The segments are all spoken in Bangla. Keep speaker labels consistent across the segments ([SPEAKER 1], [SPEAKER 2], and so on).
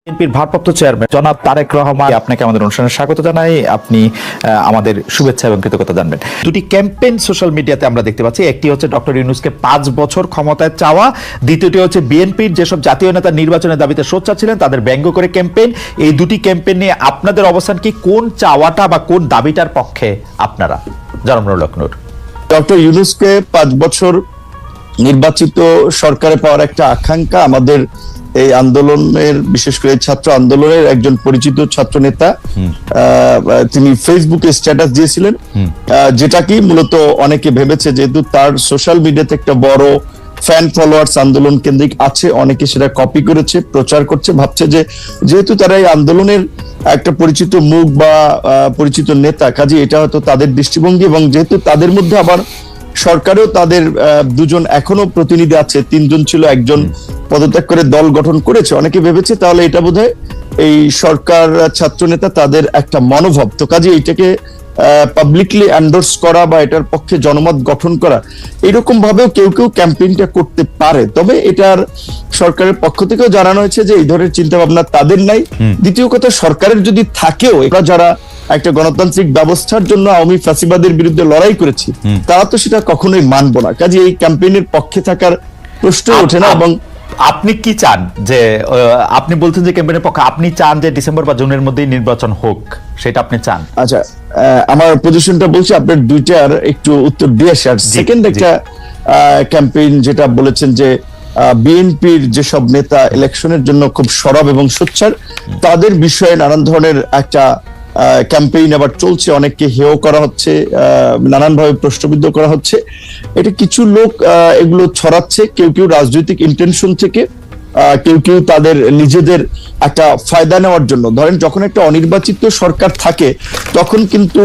[SPEAKER 1] বিএনপির ভারপ্রাপ্ত চেয়ারম্যান জনাব তারেক রহমান, আপনাকে আমাদের অনুষ্ঠানে স্বাগত জানাই। আপনি আমাদের শুভেচ্ছা এবং কৃতজ্ঞতা জানবেন। দুটি ক্যাম্পেইন সোশ্যাল মিডিয়াতে আমরা দেখতে পাচ্ছি, একটি হচ্ছে ডক্টর ইউনূসকে 5 বছর ক্ষমতায় চাওয়া, দ্বিতীয়টি হচ্ছে বিএনপির যেসব জাতীয় নেতা নির্বাচনের দাবিতে সোচ্চার ছিলেন তাদের ব্যঙ্গ করে ক্যাম্পেইন। এই দুটি ক্যাম্পেইন নিয়ে আপনাদের অবস্থান কি? কোন চাওয়াটা বা কোন দাবিটার পক্ষে আপনারা? জনাব নুরুল হক নূর।
[SPEAKER 2] ডক্টর ইউনূসকে 5 বছর নির্বাচিত সরকারে পাওয়ার একটা আকাঙ্ক্ষা আমাদের এই আন্দোলনের, বিশেষ করে ছাত্র আন্দোলনের একজন পরিচিত ছাত্র নেতা তিনি ফেসবুকে স্ট্যাটাস দিয়েছিলেন, যেটা কি মূলত অনেকে ভেবেছে যেহেতু তার সোশ্যাল মিডিয়াতে একটা বড় ফ্যান ফলোয়ার্স আন্দোলন কেন্দ্রিক আছে, অনেকে সেটা কপি করেছে, প্রচার করছে, ভাবছে যে যেহেতু তারা এই আন্দোলনের একটা পরিচিত মুখ বা পরিচিত নেতা, কাজে এটা হয়তো তাদের দৃষ্টিভঙ্গি, এবং যেহেতু তাদের মধ্যে আবার সরকারেও তাদের দুজন এখনো প্রতিনিধি আছে, 3 জন ছিল, একজন পদত্যাগ করে দল গঠন করেছে, অনেকে ভেবেছে তাহলে এটা বোধহয় এই সরকার ছাত্র নেতা তাদের একটা মনোভাব, তো কাজে এইটাকে পাবলিকলি এন্ডোর্স করা বা এটার পক্ষে জনমত গঠন করা, এরকম ভাবেও কেউ কেউ ক্যাম্পেইনটা করতে পারে। তবে এটার সরকারের পক্ষ থেকেও জানানো হয়েছে যে এই ধরনের চিন্তা ভাবনা তাদের নাই। দ্বিতীয় কথা, সরকারের যদি থাকেও, এরা যারা একটা গণতান্ত্রিক ব্যবস্থার জন্য আওয়ামী ফ্যাসিবাদের বিরুদ্ধে লড়াই করেছি, তারা তো সেটা কখনোই মানবো না। কাজে এই ক্যাম্পেইনের পক্ষে থাকার প্রশ্ন ওঠে না। এবং
[SPEAKER 1] আপনি কি চান? যে আপনি বলছেন যে ক্যাম্পেইনের পক্ষে, আপনি চান যে ডিসেম্বর বা জুনের মধ্যেই নির্বাচন হোক, সেটা আপনি চান?
[SPEAKER 2] আচ্ছা, আমার পজিশনটা বলছি, আপনার দুইটার একটু উত্তর দিয়ে আসে। আর সেকেন্ড একটা ক্যাম্পেইন যেটা বলেছেন যে বিএনপির যেসব নেতা ইলেকশনের জন্য খুব সরব এবং সোচ্চার, তাদের বিষয়ে নানান ধরনের একটা ক্যাম্পেইন আবার চলছে, অনেককে হেয় করা হচ্ছে, নানানভাবে প্রশ্নবিদ্ধ করা হচ্ছে। এটা কিছু লোক এগুলো ছড়াচ্ছে, কেউ কেউ রাজনৈতিক ইন্টেনশন থেকে, কেউ কেউ তাদের নিজেদের একটা ফায়দা নেওয়ার জন্য। ধরেন যখন একটা অনির্বাচিত সরকার থাকে তখন কিন্তু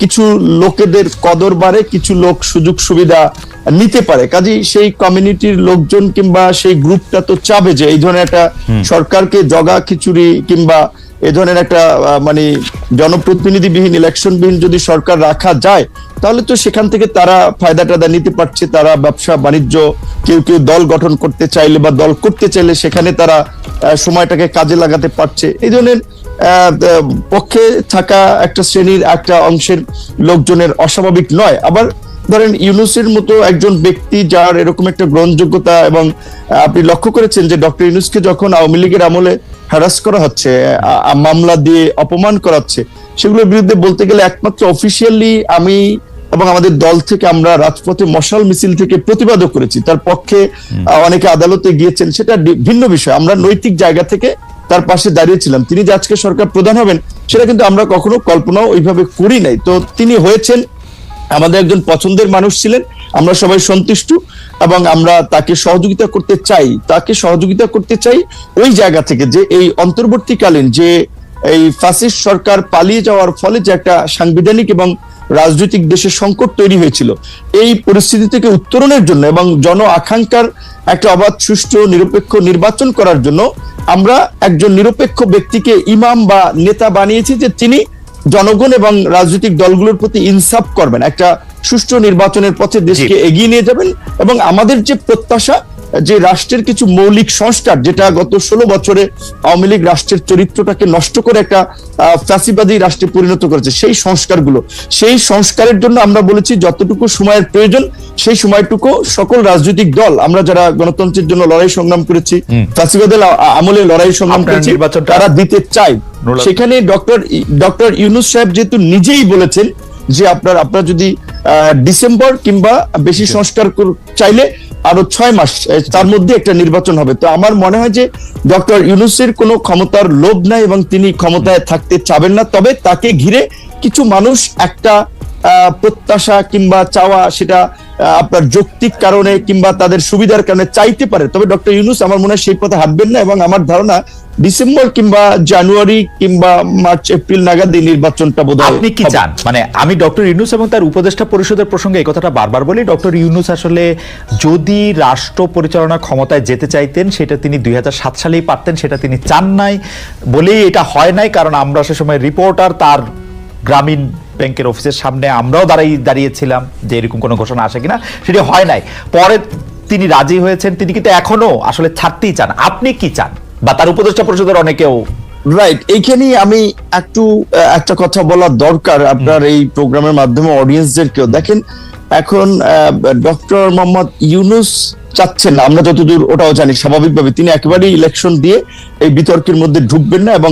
[SPEAKER 2] কিছু লোকেদের কদর বাড়ে, কিছু লোক সুযোগ সুবিধা নিতে পারে, কাজেই সেই কমিউনিটির লোকজন কিংবা সেই গ্রুপটা তো চাবে যে এই ধরনের একটা সরকারকে জগা খিচুড়ি কিংবা এই ধরনের একটা মানে জনপ্রতিনিধিবিহীন ইলেকশনবিহীন যদি সরকার রাখা যায়, তাহলে তো সেখান থেকে তারা ফায়দা টায়দা নিতে পারছে, তারা ব্যবসা বাণিজ্য, কেউ কেউ দল গঠন করতে চাইলে বা দল করতে চাইলে সেখানে তারা সময়টাকে কাজে লাগাতে পারছে। এই ধরনের পক্ষে থাকা একটা শ্রেণীর একটা অংশের লোকজনের অস্বাভাবিক নয়। আবার ধরেন ইউনূসের মতো একজন ব্যক্তি যার এরকম একটা গ্রহণযোগ্যতা, এবং আপনি লক্ষ্য করেছেন যে ডক্টর ইউনূসকে যখন আওয়ামী লীগের আমলে হ্যারাস করা হচ্ছে, মামলা দিয়ে অপমান করা হচ্ছে, সেগুলোর বিরুদ্ধে বলতে গেলে একমাত্র অফিসিয়ালি আমি এবং আমাদের দল থেকে আমরা রাজপথে মশাল মিছিল থেকে প্রতিবাদও করেছি, তার পক্ষে অনেকে আদালতে গিয়েছেন, সেটা ভিন্ন বিষয়। আমরা নৈতিক জায়গা থেকে তার পাশে দাঁড়িয়েছিলাম। তিনি যে আজকে সরকার প্রধান হবেন সেটা কিন্তু আমরা কখনো কল্পনাও ওইভাবে করি নাই। তো তিনি হয়েছেন, আমাদের একজন পছন্দের মানুষ ছিলেন, আমরা সবাই সন্তুষ্ট, এবং আমরা তাকে সহযোগিতা করতে চাই ওই জায়গা থেকে যে এই অন্তর্বর্তীকালীন যে এই ফ্যাসিস্ট সরকার পালিয়ে যাওয়ার ফলে যে একটা সাংবিধানিক এবং রাজনৈতিক দেশের সংকট তৈরি হয়েছিল, এই পরিস্থিতি থেকে উত্তরণের জন্য এবং জন আকাঙ্ক্ষার একটা অবাধ, সুষ্ঠু, নিরপেক্ষ নির্বাচন করার জন্য আমরা একজন নিরপেক্ষ ব্যক্তিকে ইমাম বা নেতা বানিয়েছি, যে তিনি জনগণ এবং রাজনৈতিক দলগুলোর প্রতি ইনসাফ করবেন, একটা সুষ্ঠু নির্বাচনের পথে দেশকে এগিয়ে নিয়ে যাবেন। এবং আমাদের যে প্রত্যাশা, যে রাষ্ট্রের কিছু মৌলিক সংস্কার, যেটা গত 16 বছরে আওয়ামী লীগ রাষ্ট্রের চরিত্রটাকে নষ্ট করে একটা ফ্যাসিবাদী রাষ্ট্রে পরিণত করেছে, সেই সংস্কারের জন্য আমরা বলেছি যতটুকু সময়ের প্রয়োজন সেই সময়টুকু সকল রাজনৈতিক দল, আমরা যারা গণতন্ত্রের জন্য লড়াই সংগ্রাম করেছি, ফ্যাসিবাদের আমলে লড়াই সংগ্রাম করেছি, তারা দিতে চাই। সেখানে ডক্টর ইউনূস সাহেব যেহেতু নিজেই বলেছেন যে আপনারা যদি ডিসেম্বর কিংবা বেশি সংস্কার চাইলে আরো 6 মাস, তার মধ্যে একটা নির্বাচন হবে। তো আমার মনে হয় যে ডক্টর ইউনূসের কোনো ক্ষমতার লোভ নাই এবং তিনি ক্ষমতায় থাকতে চাবেন না। তবে তাকে ঘিরে কিছু মানুষ একটা প্রত্যাশা কিংবা চাওয়া, সেটা আপনার যৌক্তিক কারণে কিংবা তাদের সুবিধার কারণে চাইতে পারে। তবে ডক্টর ইউনূস আমার মনে হয় সেই পথে হাঁটবেন না, এবং আমার ধারণা ডিসেম্বর কিংবা জানুয়ারি কিংবা মার্চ এপ্রিল নাগাদ এই নির্বাচনটা বোধহয়।
[SPEAKER 1] আপনি কি চান? মানে আমি ডক্টর ইউনূস এবং তার উপদেষ্টা পরিষদের প্রসঙ্গে এই কথাটা বারবার বলি, ডক্টর ইউনূস আসলে যদি রাষ্ট্র পরিচালনার ক্ষমতায় যেতে চাইতেন সেটা তিনি 2007 সালেই পারতেন, সেটা তিনি চান নাই বলেই এটা হয় নাই। কারণ আমরা সে সময় রিপোর্টার তার গ্রামীণ ব্যাংকের অফিসের সামনে আমরাও দাঁড়িয়েছিলাম যে এরকম কোনো ঘোষণা আসে কিনা, সেটা হয় নাই। পরে তিনি রাজি হয়েছেন, তিনি কিন্তু এখনো আসলে ছাড়তেই চান। আপনি কি চান? বা তার উপদেষ্টা পরিষদের অনেকেও।
[SPEAKER 2] রাইট, এইখানেই আমি একটা কথা বলা দরকার আপনার এই প্রোগ্রামের মাধ্যমে অডিয়েন্সদেরকেও। দেখেন, এখন ডক্টর মোহাম্মদ ইউনূস চাচ্ছেন না, আমরা যতদূর ওটাও জানি স্বাভাবিকভাবে তিনি একেবারেই ইলেকশন দিয়ে এই বিতর্কের মধ্যে ঢুকবেন না, এবং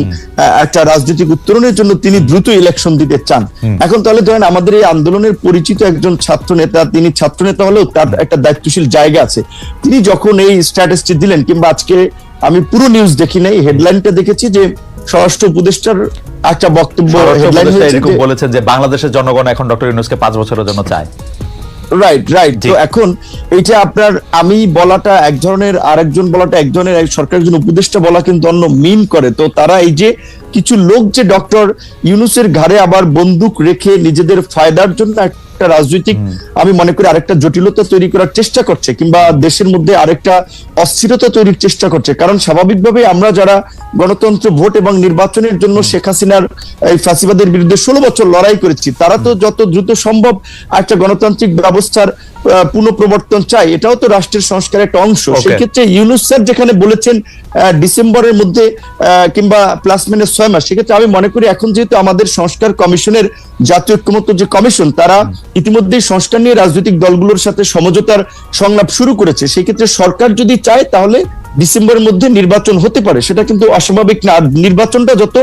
[SPEAKER 2] একটা রাজনৈতিক উত্তরণের জন্য তিনি দ্রুত ইলেকশন দিতে চান। এখন তাহলে ধরেন আমাদের এই আন্দোলনের পরিচিত একজন ছাত্র নেতা, তিনি ছাত্র নেতা হলেও তার একটা দায়িত্বশীল জায়গা আছে, তিনি যখন এই স্ট্যাটাসটি দিলেন, কিংবা আজকে আমি পুরো নিউজ দেখি নাই, হেডলাইনটা দেখেছি যে স্বরাষ্ট্র উপদেষ্টার একটা বক্তব্য
[SPEAKER 1] এরকম বলেছেন যে বাংলাদেশের জনগণ এখন ডক্টর ইউনূসকে 5 বছরের জন্য চায়।
[SPEAKER 2] রাইট। তো এখন এইটা আপনার আমি বলাটা এক ধরনের, আরেকজন বলাটা এক ধরনের, সরকারের একজন উপদেষ্টা বলা কিন্তু অন্য মিন করে। তো তারা এই যে কিছু লোক যে ডক্টর ইউনূসের ঘাড়ে আবার বন্দুক রেখে নিজেদের ফায়দার জন্য একটা রাজনৈতিক, আমি মনে করি আরেকটা জটিলতা তৈরি করার চেষ্টা করছে, কিংবা দেশের মধ্যে আরেকটা অস্থিরতা তৈরির চেষ্টা করছে। কারণ স্বাভাবিকভাবে আমরা যারা গণতন্ত্র, ভোট এবং নির্বাচনের জন্য শেখ হাসিনার এই ফ্যাসিবাদের বিরুদ্ধে 16 বছর লড়াই করেছি, তারা তো যত দ্রুত সম্ভব একটা গণতান্ত্রিক ব্যবস্থার পুনঃপ্রবর্তন চাই, এটাও তো রাষ্ট্রের সংস্কারের একটা অংশ। সেক্ষেত্রে ইউনূস স্যার যেখানে বলেছেন ডিসেম্বরের মধ্যে কিংবা প্লাস মাইনাস 6 মাস, সেক্ষেত্রে আমি মনে করি এখন যেহেতু আমাদের সংস্কার কমিশনের, জাতীয় ঐক্যমত্য যে কমিশন, তারা ইতিমধ্যেই সংস্কার নিয়ে রাজনৈতিক দলগুলোর সাথে সমঝোতার সংলাপ শুরু করেছে, সেক্ষেত্রে সরকার যদি চায় তাহলে ডিসেম্বরের মধ্যে নির্বাচন হতে পারে, সেটা কিন্তু অস্বাভাবিক না। নির্বাচনটা যত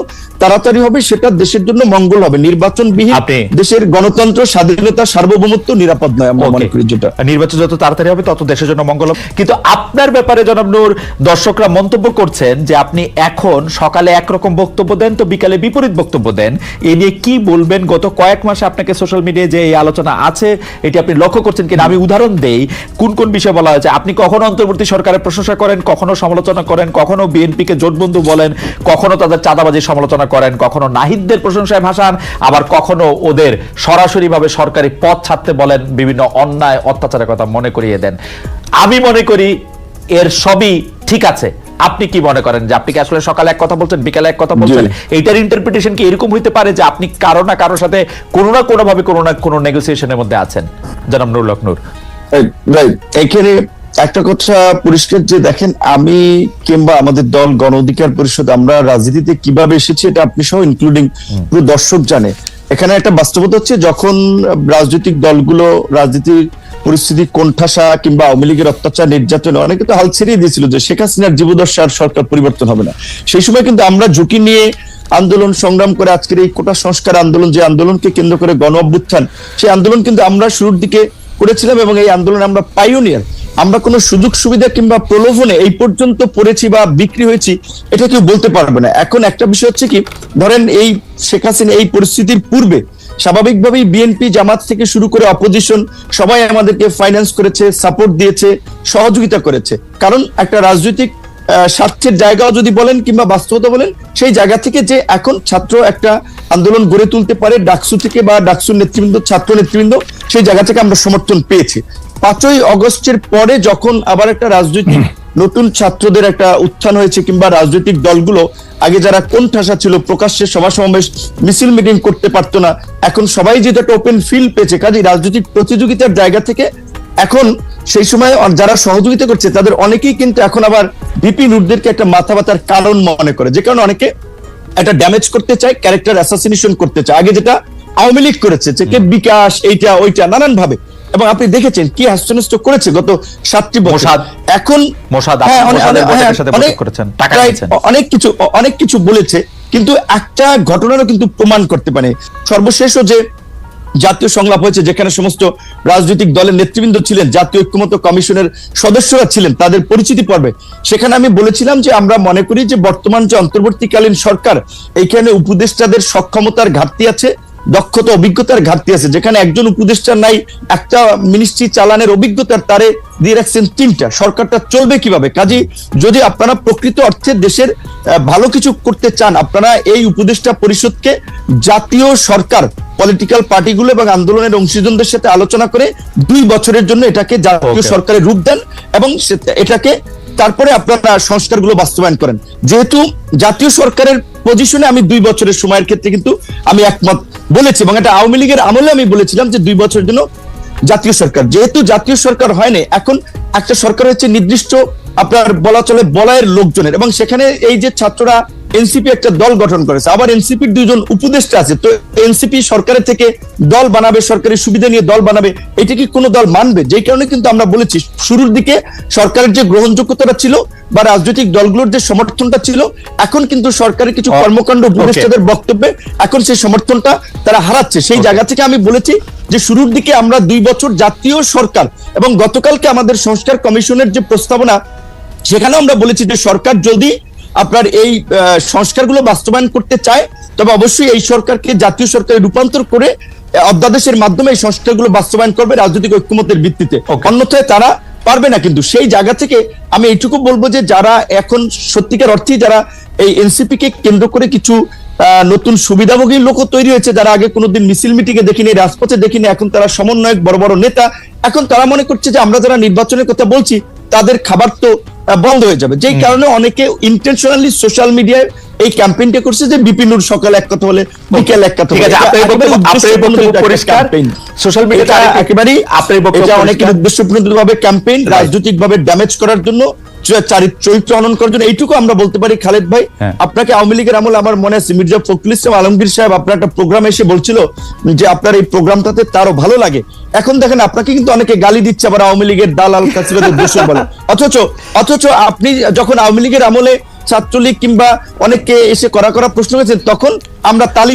[SPEAKER 2] তাড়াতাড়ি হবে সেটা দেশের জন্য মঙ্গল হবে। নির্বাচনবিহীন দেশের গণতন্ত্র, স্বাধীনতা, সার্বভৌমত্ব নিরাপদ নয়, আমরা মনে করি। যেটা
[SPEAKER 1] নির্বাচন যত তাড়াতাড়ি হবে তত দেশের জন্য মঙ্গল হবে। কিন্তু আপনার ব্যাপারে জনাব নূর, দর্শকরা মন্তব্য করছেন যে আপনি এখন সকালে একরকম বক্তব্য দেন তো বিকালে বিপরীত বক্তব্য দেন, এ নিয়ে কি বলবেন? গত কয়েক মাসে আপনাকে সোশ্যাল মিডিয়ায় যে এই আলোচনা আছে এটি আপনি লক্ষ্য করছেন কিনা? আমি উদাহরণ দেই কোন কোন বিষয় বলা হয়েছে। আপনি কখনো অন্তর্বর্তী সরকারের প্রশংসা করেন, কখনো সমালোচনা করেন, কখনো বিএনপিকে জোটবন্ধু বলেন, কখনো তাদের চাঁদাবাজির সমালোচনা করেন, কখনো নাহিদদের প্রশংসায় ভাসান, আবার কখনো ওদের সরাসরি ভাবে সরকারি পদ ছাড়তে বলেন, বিভিন্ন অন্যায় অত্যাচারের কথা মনে করিয়ে দেন। আমি মনে করি এর সবই ঠিক আছে। আপনি কি মনে করেন যে আপনি কি আসলে সকালে এক কথা বলছেন, বিকালে এক কথা বলছেন? এইটার ইন্টারপ্রিটেশন কি এরকম হইতে পারে যে আপনি কারো না কারোর সাথে কোনো না কোনো ভাবে কোনো না কোনো নেগোসিয়েশনের মধ্যে আছেন? জনাব নুরুল হক নূর,
[SPEAKER 2] এখানে একটা কথা পরিষ্কার যে দেখেন, আমি কিংবা আমাদের দল গণ অধিকার পরিষদ, আমরা রাজনীতিতে কিভাবে এসেছি এটা আপনি সহ ইনক্লুডিং পুরো দর্শক জানে। এখানে একটা বাস্তবতা হচ্ছে, যখন রাজনৈতিক দলগুলো রাজনীতির পরিস্থিতি কোণঠাসা কিংবা আওয়ামী লীগের অত্যাচার, নির্যাতন, অনেকে তো হাল ছেড়িয়ে দিয়েছিল যে শেখ হাসিনার জীবদশা আর সরকার পরিবর্তন হবে না। সেই সময় কিন্তু আমরা ঝুঁকি নিয়ে আন্দোলন সংগ্রাম করে আজকের এই কোটা সংস্কার আন্দোলন, যে আন্দোলনকে কেন্দ্র করে গণ অভ্যুত্থান, সেই আন্দোলন কিন্তু আমরা শুরুর দিকে করেছিলাম, এবং এই আন্দোলনে আমরা পাইওনিয়ার। আমরা কোনো সুযোগ সুবিধা কিংবা প্রলোভনে এই পর্যন্ত পড়েছি বা বিক্রি হয়েছি এটা কেউ বলতে পারবে না। এখন একটা বিষয় হচ্ছে কি, ধরেন এই শেখ হাসিনা এই পরিস্থিতির পূর্বে স্বাভাবিকভাবেই বিএনপি, জামাত থেকে শুরু করে অপোজিশন সবাই আমাদেরকে ফাইন্যান্স করেছে, সাপোর্ট দিয়েছে, সহযোগিতা করেছে। কারণ একটা রাজনৈতিক স্বার্থের জায়গাও যদি বলেন কিংবা বাস্তবতা বলেন, সেই জায়গা থেকে যে এখন ছাত্র একটা আন্দোলন গড়ে তুলতে পারে ডাকসু থেকে, বা ডাকসুর নেতৃবৃন্দ, ছাত্র নেতৃবৃন্দ, সেই জায়গা থেকে আমরা সমর্থন পেয়েছি। 5ই অগস্টের পরে যখন আবার একটা রাজনৈতিক নতুন ছাত্রদের একটা উত্থান হয়েছে, কিংবা রাজনৈতিক দলগুলো আগে যারা কোণঠাসা ছিল, প্রকাশ্যে সভা সমাবেশ মিছিল মিটিং করতে পারতো না, এখন সবাই যেটা একটা ওপেন ফিল্ড পেয়েছে, কাজে রাজনৈতিক প্রতিযোগিতার জায়গা থেকে এখন সেই সময় যারা সহযোগিতা করছে তাদের অনেকেই কিন্তু এখন আবার ভিপি নূরদেরকে একটা মাথা ব্যথার কারণ মনে করে, যে কারণে অনেকে একটা ড্যামেজ করতে চায়, ক্যারেক্টার অ্যাসাসিনেশন করতে চায়। আগে যেটা আওয়ামী লীগ করেছে, যে কে বিকাশ, এইটা ওইটা নানান ভাবে, এবং আপনি দেখেছেন কি হাস্যনষ্ট করেছে গত 7টি বছর। এখন অনেক কিছু বলেছে, কিন্তু একটা ঘটনারও কিন্তু প্রমাণ করতে পারে। সর্বশেষও যে জাতীয় সংলাপ হয়েছে, যেখানে সমস্ত রাজনৈতিক দলের নেতৃবৃন্দ ছিলেন, জাতীয় ঐক্যমত্য কমিশনের সদস্যরা ছিলেন, তাদের পরিচিতি পর্বে সেখানে আমি বলেছিলাম যে আমরা মনে করি যে বর্তমান যে অন্তর্বর্তীকালীন সরকার, এইখানে উপদেষ্টাদের সক্ষমতার ঘাটতি আছে, দক্ষতা অভিজ্ঞতার ঘাটতি আছে। যেখানে একজন উপদেষ্টা নাই, একটা মিনিস্ট্রি চালানোর অভিজ্ঞতার তারে দিয়ে রাখছেন 3টা, সরকারটা চলবে কিভাবে? কাজে যদি আপনারা প্রকৃত অর্থে দেশের ভালো কিছু করতে চান, আপনারা এই উপদেষ্টা পরিষদকে জাতীয় সরকার, পলিটিক্যাল পার্টিগুলো এবং আন্দোলনের অংশীজনদের সাথে আলোচনা করে 2 বছরের জন্য এটাকে জাতীয় সরকারের রূপ দেন, এবং এটাকে তারপরে আপনারা সংস্কারগুলো বাস্তবায়ন করেন। যেহেতু জাতীয় সরকারের পজিশনে আমি 2 বছরের সময়ের ক্ষেত্রে কিন্তু আমি একমত বলেছি, এবং এটা আওয়ামী লীগের আমলে আমি বলেছিলাম যে 2 বছরের জন্য জাতীয় সরকার। যেহেতু জাতীয় সরকার হয়নি, এখন একটা সরকার হচ্ছে নির্দিষ্ট আপনার বলা চলে বলয়ের লোকজনের, এবং সেখানে এই যে ছাত্ররা এনসিপি একটা দল গঠন করেছে, আবার এনসিপির দুইজন উপদেষ্টা আছে, তো এনসিপি সরকারের থেকে দল বানাবে, সরকারি সুবিধা নিয়ে দল বানাবে, এটা কি কোনো দল মানবে? যেই কারণে কিন্তু আমরা বলেছি শুরুর দিকে সরকারের যে গ্রহণযোগ্যতাটা ছিল বা রাজনৈতিক দলগুলোর যে সমর্থনটা ছিল, এখন কিন্তু সরকারের কিছু কর্মকাণ্ড উপদেষ্টাদের বক্তব্যে এখন সেই সমর্থনটা তারা হারাচ্ছে। সেই জায়গা থেকে আমি বলেছি যে শুরুর দিকে আমরা 2 বছর জাতীয় সরকার, এবং গতকালকে আমাদের সংস্কার কমিশনের যে প্রস্তাবনা, সেখানেও আমরা বলেছি যে সরকার যদি আপনার এই সংস্কারগুলো বাস্তবায়ন করতে চায়, তবে অবশ্যই এই সরকারকে জাতীয় সরকারে রূপান্তর করে অধ্যাদেশের মাধ্যমে এই সংস্কারগুলো বাস্তবায়ন করবে রাজনৈতিক ঐক্যমতের ভিত্তিতে, অন্যথায় তারা পারবে না। কিন্তু সেই জায়গা থেকে আমি এইটুকু বলবো যে যারা এখন সত্যিকার অর্থেই যারা এই এনসিপি কে কেন্দ্র করে কিছু নতুন সুবিধাভোগী লোক তৈরি হয়েছে, যারা আগে কোনোদিন মিছিল মিটিংয়ে দেখিনি, রাজপথে দেখিনি, এখন তারা সমন্বয়ক, বড় বড় নেতা, এখন তারা মনে করছে যে আমরা যারা নির্বাচনের কথা বলছি তাদের খাবার তো বন্ধ হয়ে যাবে। যেই কারণে অনেকে ইন্টেনশনালি সোশ্যাল মিডিয়ায় এই ক্যাম্পেইনটা করছে যে বিপিনুর সকাল এক কথা বলে বিকেল এক কথা।
[SPEAKER 1] ঠিক আছে, সোশ্যাল মিডিয়াতে একেবারেই আপনার
[SPEAKER 2] এটা অনেকের উদ্দেশ্যপ্রণোদিতভাবে ক্যাম্পেইন, রাজনৈতিকভাবে ড্যামেজ করার জন্য, চরিত্র হনন করার জন্য। এইটুকু আমরা বলতে পারি খালেদ ভাই, আপনাকে আওয়ামী লীগের আমল আমার মনে আছে মির্জা ফখরুল ইসলাম আলমগীর সাহেব আপনার একটা প্রোগ্রামে এসে বলছিল যে আপনার এই প্রোগ্রামটাতে তারও ভালো লাগে। এখন দেখেন আপনাকে কিন্তু অনেকে গালি দিচ্ছে, আবার আওয়ামী লীগের দালাল কাছিবাদের দোষর বলে। অথচ আপনি যখন আওয়ামী লীগের আমলে ছাত্রলীগ কিংবা অনেককে এসে করা প্রশ্ন করেছেন, তখন আমরা তালি